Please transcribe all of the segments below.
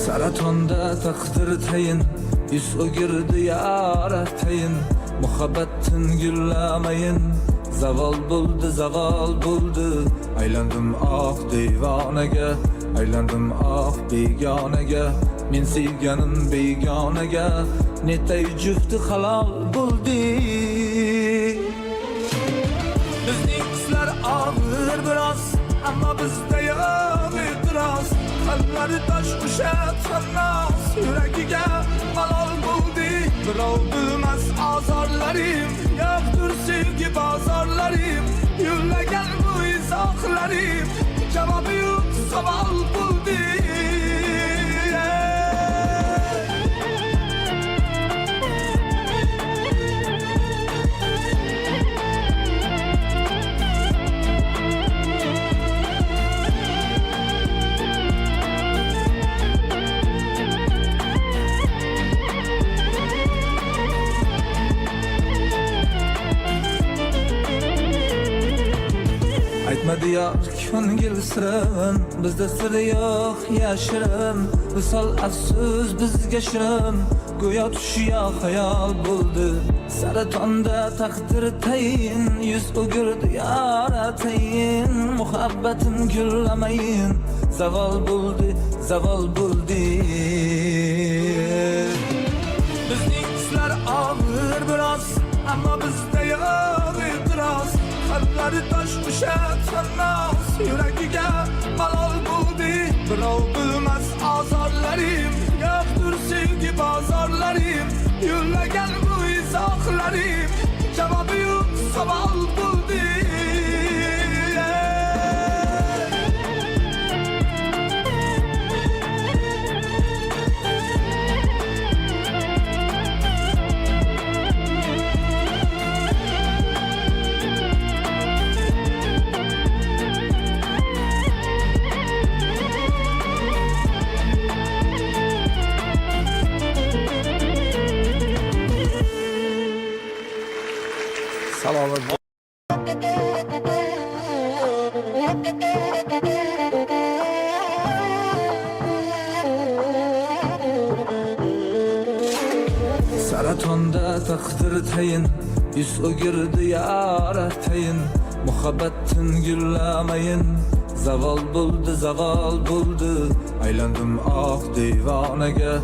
Saratonda takdir tayin, yüz o girdi yara tayin. Muhabbetin güllemeyin, zaval buldu. Aylandım ah divanege, aylandım ah beganege. Men sevganim begonege, netay jufti halol buldi. Bizning qizlar og'ir biroz, ammo bizda yo'q e'tiroz. Qalblari tosh ushat xannos, yuragiga malol bo'ldi. Birov bilmas azorlarim, yo'qdir sevgi bozorlarim. Yo'llagan bu izohlarim, javobi yo'q savol bo'ldi. Aytmadi yor ko'ngil sirin, bizda sir yo'q yashirin. Visol afsus bizga shirin, go'yo tush yo xayol bo'ldi. Saratonda taqdir tayin, yuz o'girdi yora tayin. Muhabbatim gullamayin, zavol bo'ldi. Bizning qizlar og'ir biroz, ammo bizda yo'q e'tiroz. Qalblari tosh ushat xannos, yuragiga malol bo'ldi. Birov bilmas azorlarim, yo'qdir sevgi bozorlarim. Yo'llagan bu izohlarim, javobi yo'q savol bo'ldi. Salomat bo'l. Saratonda taqdir tayin, yuz o'girdi yora tayin. Muhabbetin gullamayin, zavol bo'ldi. Aylandim ah divanege,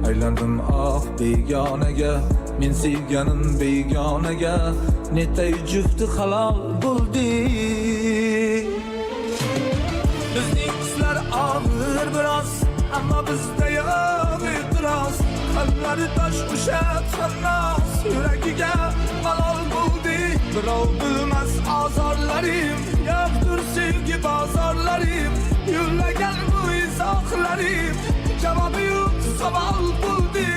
aylandim ah begonege. Men sevganim begonege, netay jufti halol bo'ldi. Bizning qizlar og'ir biroz, ammo bizda yo'q e'tiroz. Qalblari tosh ushat xannos, yuragiga malol bo'ldi. Birov bilmas azorlarim, yo'qdir sevgi bozorlarim. Yo'llagan bu izohlarim, javobi yo'q savol bo'ldi.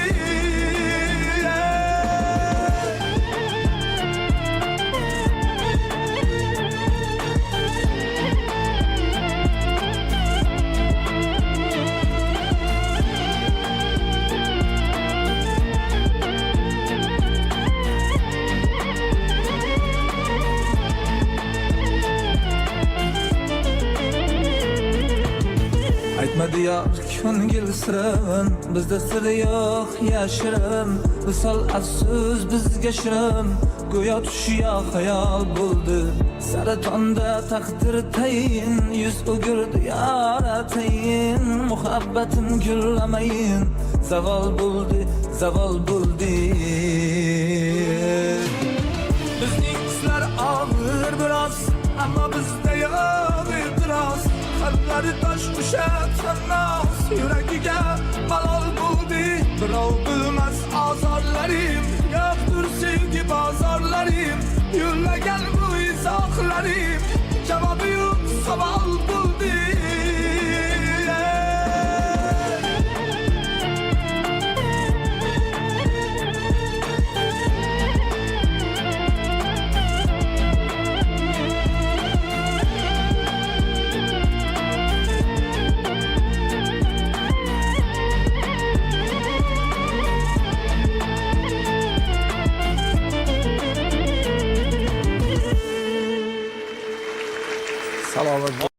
Aytmadi yor ko'ngil sirin, bizda sir yo'q yashirin. Visol afsus bizga shirin, go'yo tush yo xayol bo'ldi. Saratonda taqdir tayin, yuz o'girdi yora tayin. Muhabbatim gullamayin, zavol bo'ldi. Bizning qizlar og'ir biroz, ammo bizda yo'q e'tiroz. Qalblari tosh ushat xannos, yuragiga malol bo'ldi. Birov bilmas azorlarim, yo'qdir sevgi bozorlarim. Yo'llagan bu izohlarim, javobi yo'q savol bo'ldi. Salomat